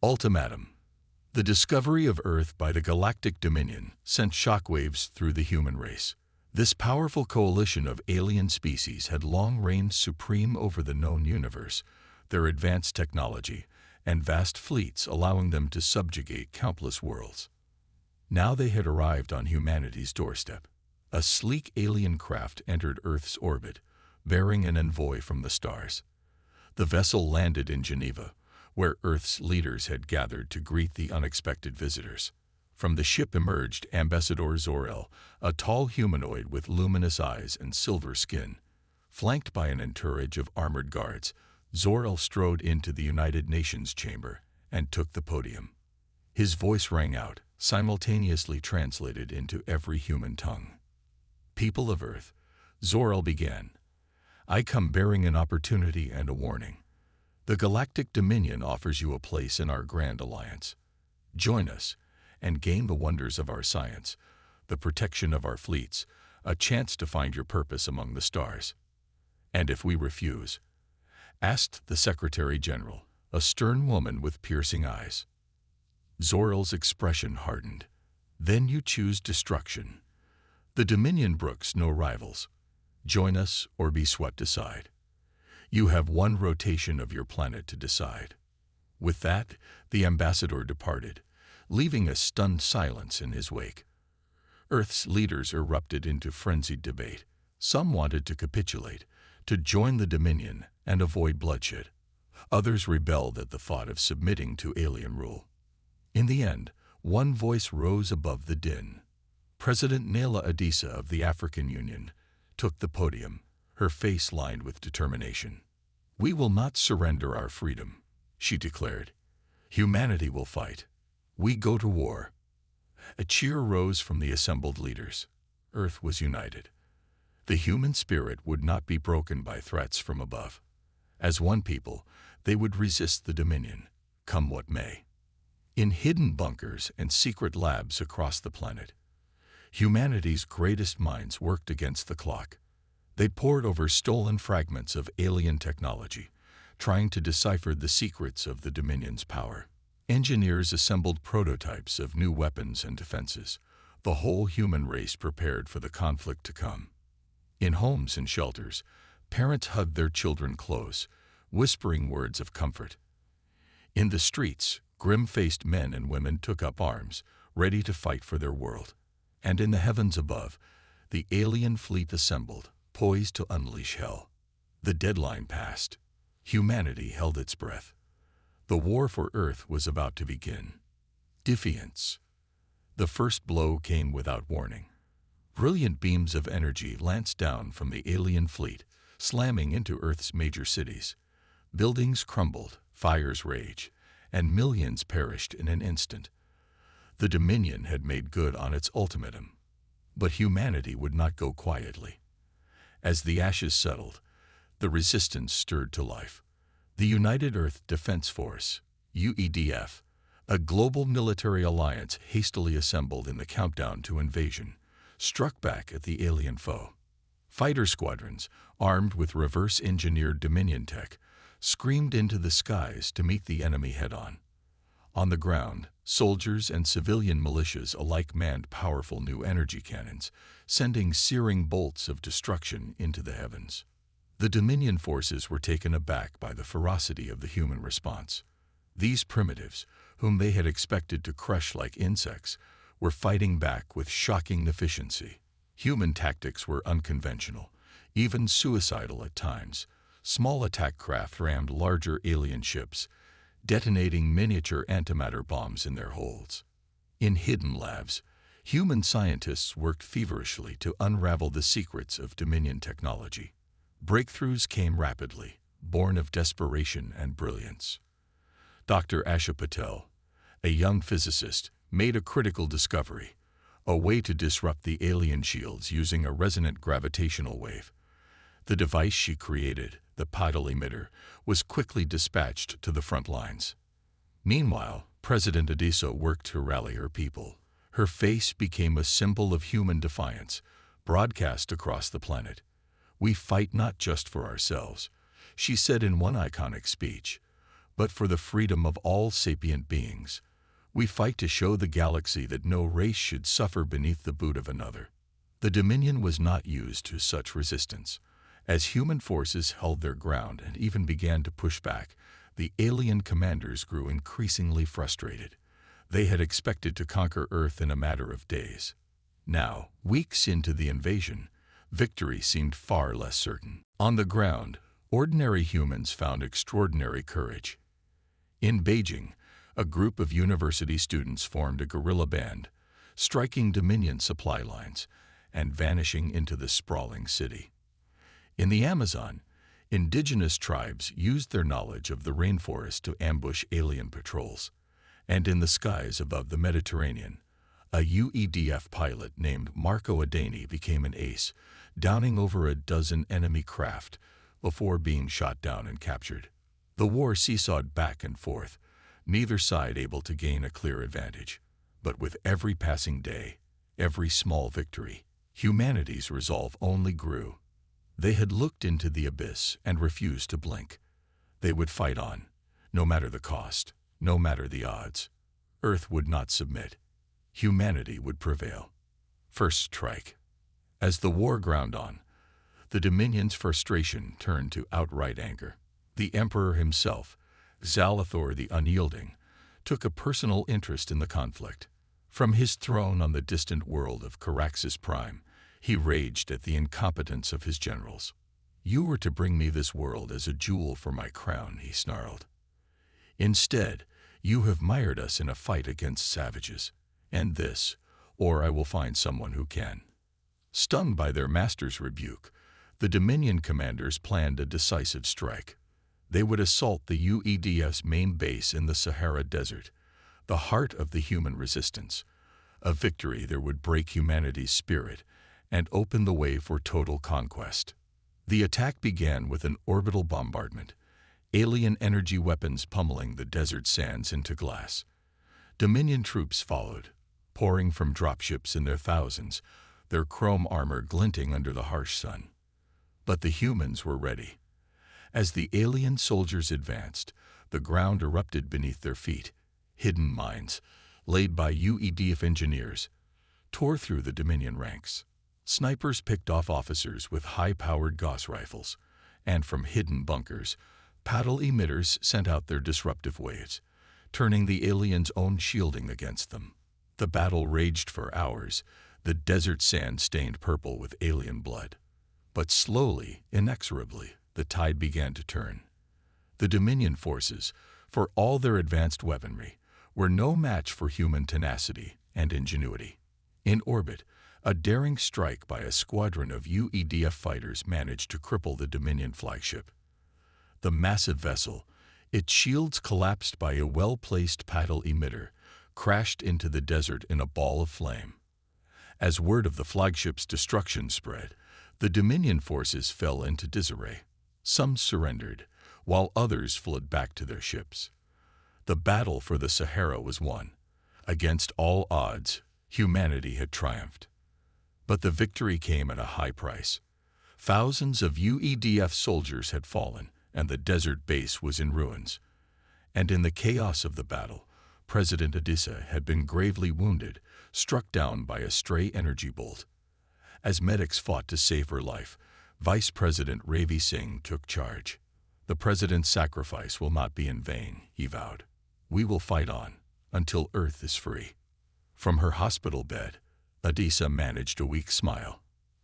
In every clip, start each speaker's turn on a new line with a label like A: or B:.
A: Ultimatum. The discovery of Earth by the Galactic Dominion sent shockwaves through the human race. This powerful coalition of alien species had long reigned supreme over the known universe, their advanced technology and vast fleets allowing them to subjugate countless worlds. Now they had arrived on humanity's doorstep. A sleek alien craft entered Earth's orbit, bearing an envoy from the stars. The vessel landed in Geneva, where Earth's leaders had gathered to greet the unexpected visitors. From the ship emerged Ambassador Zor-El, a tall humanoid with luminous eyes and silver skin. Flanked by an entourage of armored guards, Zor-El strode into the United Nations chamber and took the podium. His voice rang out, simultaneously translated into every human tongue. "People of Earth," Zor-El began, "I come bearing an opportunity and a warning. The Galactic Dominion offers you a place in our grand alliance. Join us and gain the wonders of our science, the protection of our fleets, a chance to find your purpose among the stars. And if we refuse?" asked the Secretary General, a stern woman with piercing eyes. Zor-El's expression hardened. "Then you choose destruction. The Dominion brooks no rivals. Join us or be swept aside. You have one rotation of your planet to decide." With that, the ambassador departed, leaving a stunned silence in his wake. Earth's leaders erupted into frenzied debate. Some wanted to capitulate, to join the Dominion and avoid bloodshed. Others rebelled at the thought of submitting to alien rule. In the end, one voice rose above the din. President Nayla Adisa of the African Union took the podium, her face lined with determination. "We will not surrender our freedom," she declared. "Humanity will fight. We go to war." A cheer rose from the assembled leaders. Earth was united. The human spirit would not be broken by threats from above. As one people, they would resist the Dominion, come what may. In hidden bunkers and secret labs across the planet, humanity's greatest minds worked against the clock. They pored over stolen fragments of alien technology, trying to decipher the secrets of the Dominion's power. Engineers assembled prototypes of new weapons and defenses, the whole human race prepared for the conflict to come. In homes and shelters, parents hugged their children close, whispering words of comfort. In the streets, grim-faced men and women took up arms, ready to fight for their world. And in the heavens above, the alien fleet assembled, poised to unleash hell. The deadline passed. Humanity held its breath. The war for Earth was about to begin. Defiance. The first blow came without warning. Brilliant beams of energy lanced down from the alien fleet, slamming into Earth's major cities. Buildings crumbled, fires raged, and millions perished in an instant. The Dominion had made good on its ultimatum. But humanity would not go quietly. As the ashes settled, the resistance stirred to life. The United Earth Defense Force, UEDF, a global military alliance hastily assembled in the countdown to invasion, struck back at the alien foe. Fighter squadrons, armed with reverse-engineered Dominion tech, screamed into the skies to meet the enemy head-on. On the ground, soldiers and civilian militias alike manned powerful new energy cannons, sending searing bolts of destruction into the heavens. The Dominion forces were taken aback by the ferocity of the human response. These primitives, whom they had expected to crush like insects, were fighting back with shocking efficiency. Human tactics were unconventional, even suicidal at times. Small attack craft rammed larger alien ships, detonating miniature antimatter bombs in their holds. In hidden labs, human scientists worked feverishly to unravel the secrets of Dominion technology. Breakthroughs came rapidly, born of desperation and brilliance. Dr. Asha Patel, a young physicist, made a critical discovery, a way to disrupt the alien shields using a resonant gravitational wave. The device she created, the Patel emitter, was quickly dispatched to the front lines. Meanwhile, President Adisa worked to rally her people. Her face became a symbol of human defiance, broadcast across the planet. "We fight not just for ourselves," she said in one iconic speech. but for the freedom of all sapient beings. We fight to show the galaxy that no race should suffer beneath the boot of another. The Dominion was not used to such resistance. As human forces held their ground and even began to push back, the alien commanders grew increasingly frustrated. They had expected to conquer Earth in a matter of days. Now, weeks into the invasion, victory seemed far less certain. On the ground, ordinary humans found extraordinary courage. In Beijing, a group of university students formed a guerrilla band, striking Dominion supply lines and vanishing into the sprawling city. In the Amazon, indigenous tribes used their knowledge of the rainforest to ambush alien patrols. And in the skies above the Mediterranean, a UEDF pilot named Marco Adani became an ace, downing over a dozen enemy craft before being shot down and captured. The war seesawed back and forth, neither side able to gain a clear advantage. But with every passing day, every small victory, humanity's resolve only grew. They had looked into the abyss and refused to blink. They would fight on, no matter the cost, no matter the odds. Earth would not submit. Humanity would prevail. First strike. As the war ground on, the Dominion's frustration turned to outright anger. The Emperor himself, Zalathor the Unyielding, took a personal interest in the conflict. From his throne on the distant world of Caraxes Prime, he raged at the incompetence of his generals. "You were to bring me this world as a jewel for my crown," he snarled. "Instead, you have mired us in a fight against savages. End this, or I will find someone who can." Stung by their master's rebuke, the Dominion commanders planned a decisive strike. They would assault the UEDF's main base in the Sahara Desert, the heart of the human resistance. A victory there would break humanity's spirit and open the way for total conquest. The attack began with an orbital bombardment, alien energy weapons pummeling the desert sands into glass. Dominion troops followed, pouring from dropships in their thousands, their chrome armor glinting under the harsh sun. But the humans were ready. As the alien soldiers advanced, the ground erupted beneath their feet. Hidden mines, laid by UEDF engineers, tore through the Dominion ranks. Snipers picked off officers with high-powered Gauss rifles, and from hidden bunkers, paddle emitters sent out their disruptive waves, turning the aliens' own shielding against them. The battle raged for hours, the desert sand stained purple with alien blood. But slowly, inexorably, the tide began to turn. The Dominion forces, for all their advanced weaponry, were no match for human tenacity and ingenuity. In orbit, a daring strike by a squadron of UEDF fighters managed to cripple the Dominion flagship. The massive vessel, its shields collapsed by a well-placed paddle emitter, crashed into the desert in a ball of flame. As word of the flagship's destruction spread, the Dominion forces fell into disarray. Some surrendered, while others fled back to their ships. The battle for the Sahara was won. Against all odds, humanity had triumphed. But the victory came at a high price. Thousands of UEDF soldiers had fallen, and the desert base was in ruins. And in the chaos of the battle, President Adisa had been gravely wounded, struck down by a stray energy bolt. As medics fought to save her life, Vice President Ravi Singh took charge. "The president's sacrifice will not be in vain," he vowed. "We will fight on, until Earth is free." From her hospital bed, Adisa managed a weak smile.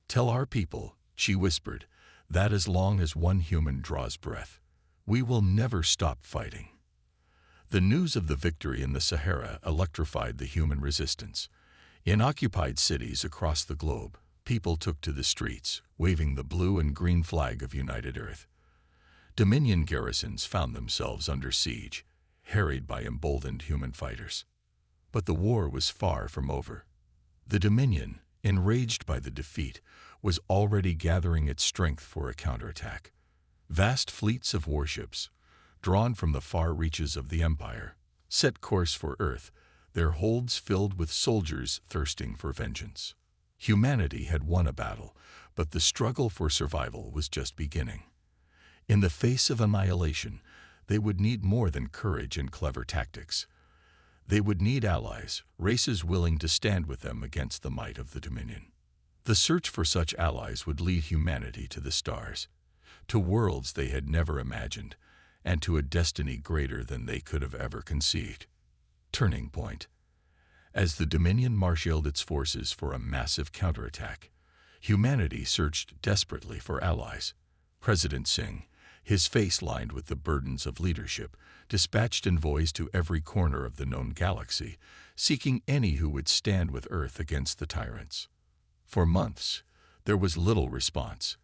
A: "Tell our people," she whispered, "that as long as one human draws breath, we will never stop fighting." The news of the victory in the Sahara electrified the human resistance. In occupied cities across the globe, people took to the streets, waving the blue and green flag of United Earth. Dominion garrisons found themselves under siege, harried by emboldened human fighters. But the war was far from over. The Dominion, enraged by the defeat, was already gathering its strength for a counterattack. Vast fleets of warships, drawn from the far reaches of the Empire, set course for Earth, their holds filled with soldiers thirsting for vengeance. Humanity had won a battle, but the struggle for survival was just beginning. In the face of annihilation, they would need more than courage and clever tactics. They would need allies, races willing to stand with them against the might of the Dominion. The search for such allies would lead humanity to the stars, to worlds they had never imagined, and to a destiny greater than they could have ever conceived. Turning point. As the Dominion marshaled its forces for a massive counterattack, humanity searched desperately for allies. President Singh, his face lined with the burdens of leadership, dispatched envoys to every corner of the known galaxy, seeking any who would stand with Earth against the tyrants. For months, there was little response.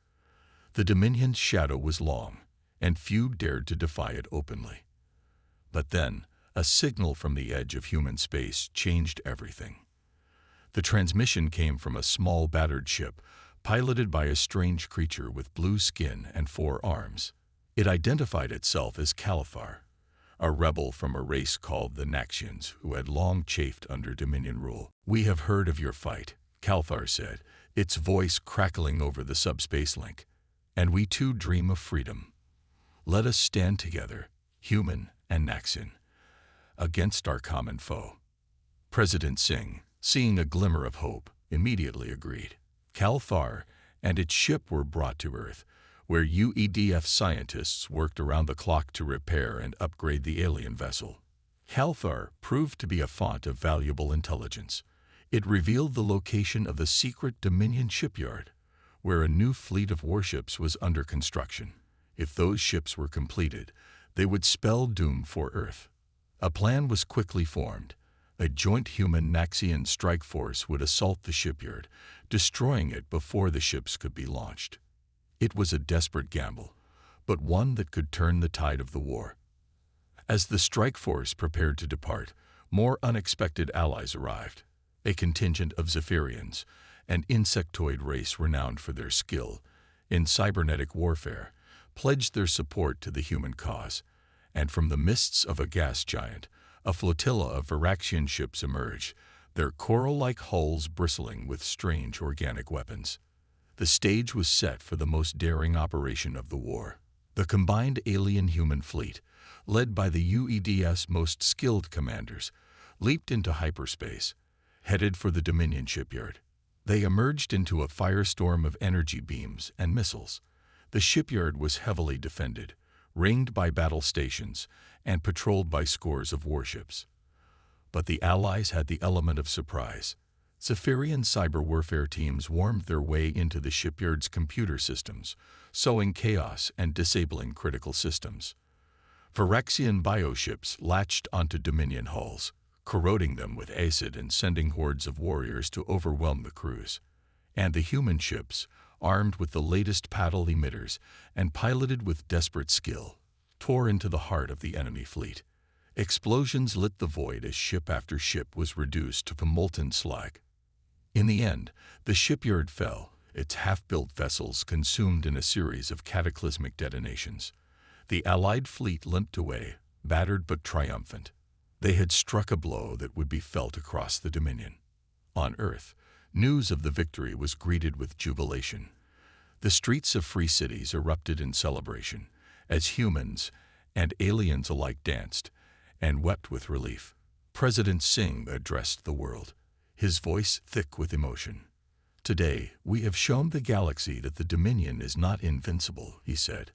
A: The Dominion's shadow was long, and few dared to defy it openly. But then, a signal from the edge of human space changed everything. The transmission came from a small battered ship, piloted by a strange creature with blue skin and 4 arms. It identified itself as Califar, a rebel from a race called the Naxians who had long chafed under Dominion rule. "We have heard of your fight," Califar said, its voice crackling over the subspace link. "And we too dream of freedom. Let us stand together, human and Naxian, against our common foe." President Singh, seeing a glimmer of hope, immediately agreed. Califar and its ship were brought to Earth, where UEDF scientists worked around the clock to repair and upgrade the alien vessel. Califar proved to be a font of valuable intelligence. It revealed the location of the secret Dominion shipyard, where a new fleet of warships was under construction. If those ships were completed, they would spell doom for Earth. A plan was quickly formed. A joint human-Naxian strike force would assault the shipyard, destroying it before the ships could be launched. It was a desperate gamble, but one that could turn the tide of the war. As the strike force prepared to depart, more unexpected allies arrived. A contingent of Zephyrians, an insectoid race renowned for their skill in cybernetic warfare, pledged their support to the human cause, and from the mists of a gas giant, a flotilla of Viraxian ships emerged, their coral-like hulls bristling with strange organic weapons. The stage was set for the most daring operation of the war. The combined alien-human fleet, led by the UED's most skilled commanders, leaped into hyperspace, headed for the Dominion shipyard. They emerged into a firestorm of energy beams and missiles. The shipyard was heavily defended, ringed by battle stations, and patrolled by scores of warships. But the Allies had the element of surprise. Zephyrian cyber warfare teams wormed their way into the shipyard's computer systems, sowing chaos and disabling critical systems. Viraxian bioships latched onto Dominion hulls, corroding them with acid and sending hordes of warriors to overwhelm the crews. And the human ships, armed with the latest paddle emitters and piloted with desperate skill, tore into the heart of the enemy fleet. Explosions lit the void as ship after ship was reduced to molten slag. In the end, the shipyard fell, its half-built vessels consumed in a series of cataclysmic detonations. The Allied fleet limped away, battered but triumphant. They had struck a blow that would be felt across the Dominion. On Earth, news of the victory was greeted with jubilation. The streets of free cities erupted in celebration, as humans and aliens alike danced and wept with relief. President Singh addressed the world, his voice thick with emotion. "Today, we have shown the galaxy that the Dominion is not invincible," he said.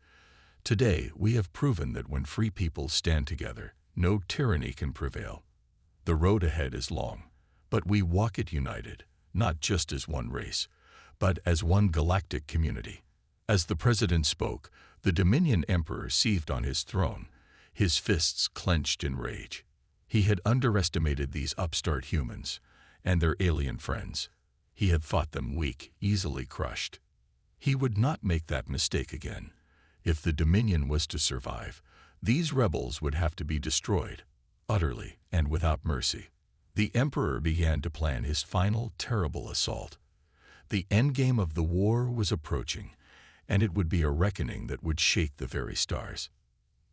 A: "Today, we have proven that when free people stand together, no tyranny can prevail. The road ahead is long, but we walk it united, not just as one race, but as one galactic community." As the president spoke, the Dominion Emperor seethed on his throne, his fists clenched in rage. He had underestimated these upstart humans and their alien friends. He had thought them weak, easily crushed. He would not make that mistake again. If the Dominion was to survive, these rebels would have to be destroyed, utterly and without mercy. The Emperor began to plan his final, terrible assault. The endgame of the war was approaching, and it would be a reckoning that would shake the very stars.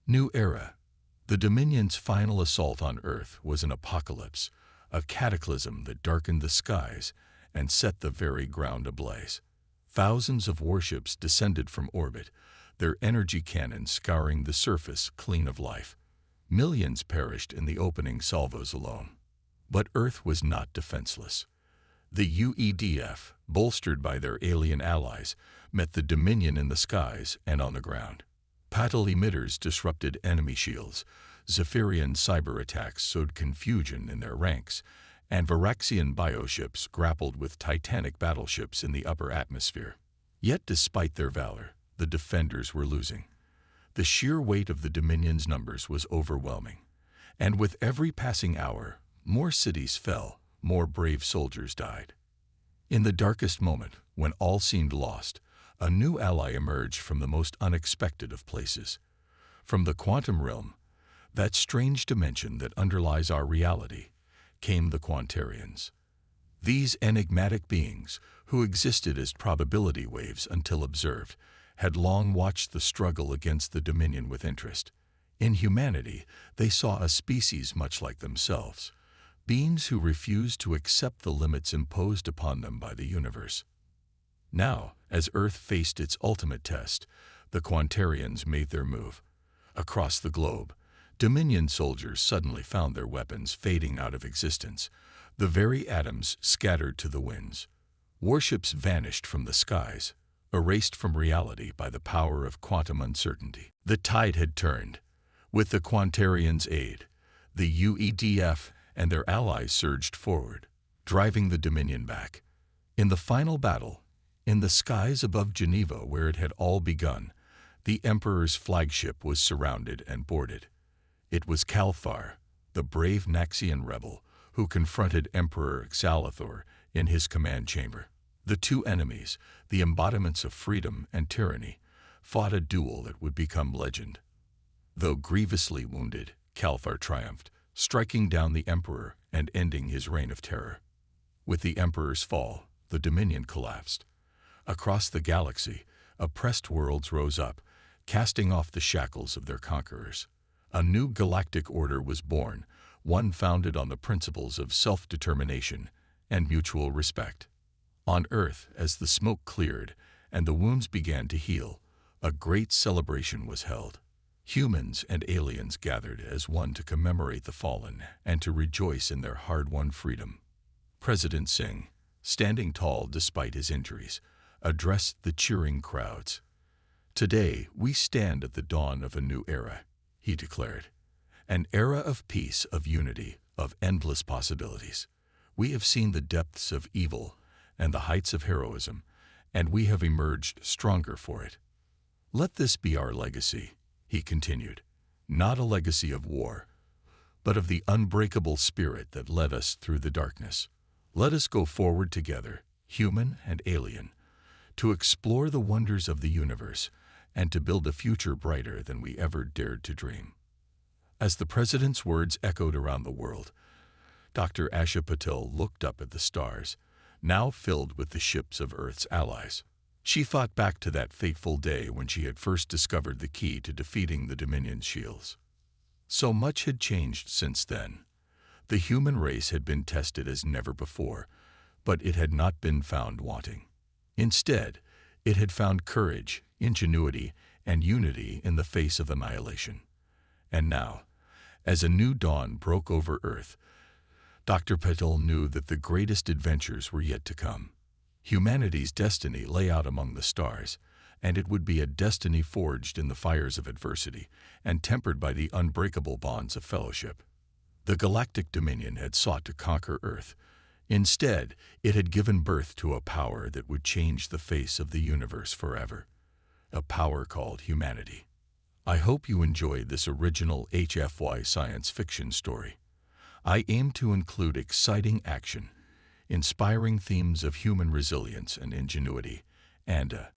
A: New era. The Dominion's final assault on Earth was an apocalypse, a cataclysm that darkened the skies and set the very ground ablaze. Thousands of warships descended from orbit, their energy cannons scouring the surface clean of life. Millions perished in the opening salvos alone. But Earth was not defenseless. The UEDF, bolstered by their alien allies, met the Dominion in the skies and on the ground. Patal emitters disrupted enemy shields, Zephyrian cyber attacks sowed confusion in their ranks, and Varaxian bioships grappled with titanic battleships in the upper atmosphere. Yet despite their valor, the defenders were losing. The sheer weight of the Dominion's numbers was overwhelming, and with every passing hour, more cities fell, more brave soldiers died. In the darkest moment, when all seemed lost, a new ally emerged from the most unexpected of places. From the quantum realm, that strange dimension that underlies our reality, came the Quantarians. These enigmatic beings, who existed as probability waves until observed, had long watched the struggle against the Dominion with interest. In humanity, they saw a species much like themselves, beings who refused to accept the limits imposed upon them by the universe. Now, as Earth faced its ultimate test, the Quantarians made their move. Across the globe, Dominion soldiers suddenly found their weapons fading out of existence, the very atoms scattered to the winds. Warships vanished from the skies, erased from reality by the power of quantum uncertainty. The tide had turned. With the Quantarians' aid, the UEDF and their allies surged forward, driving the Dominion back. In the final battle, in the skies above Geneva where it had all begun, the Emperor's flagship was surrounded and boarded. It was Calthar, the brave Naxian rebel, who confronted Emperor Xalathor in his command chamber. The two enemies, the embodiments of freedom and tyranny, fought a duel that would become legend. Though grievously wounded, Calthar triumphed, striking down the Emperor and ending his reign of terror. With the Emperor's fall, the Dominion collapsed. Across the galaxy, oppressed worlds rose up, casting off the shackles of their conquerors. A new galactic order was born, one founded on the principles of self-determination and mutual respect. On Earth, as the smoke cleared and the wounds began to heal, a great celebration was held. Humans and aliens gathered as one to commemorate the fallen and to rejoice in their hard-won freedom. President Singh, standing tall despite his injuries, addressed the cheering crowds. "Today, we stand at the dawn of a new era," he declared. "An era of peace, of unity, of endless possibilities. We have seen the depths of evil and the heights of heroism, and we have emerged stronger for it. Let this be our legacy," he continued, "not a legacy of war, but of the unbreakable spirit that led us through the darkness. Let us go forward together, human and alien, to explore the wonders of the universe and to build a future brighter than we ever dared to dream." As the president's words echoed around the world, Dr. Asha Patil looked up at the stars, now filled with the ships of Earth's allies. She thought back to that fateful day when she had first discovered the key to defeating the Dominion's shields. So much had changed since then. The human race had been tested as never before, but it had not been found wanting. Instead, it had found courage, ingenuity, and unity in the face of annihilation. And now, as a new dawn broke over Earth, Dr. Patil knew that the greatest adventures were yet to come. Humanity's destiny lay out among the stars, and it would be a destiny forged in the fires of adversity and tempered by the unbreakable bonds of fellowship. The Galactic Dominion had sought to conquer Earth. Instead, it had given birth to a power that would change the face of the universe forever, a power called humanity. I hope you enjoyed this original HFY science fiction story. I aim to include exciting action, inspiring themes of human resilience and ingenuity, and a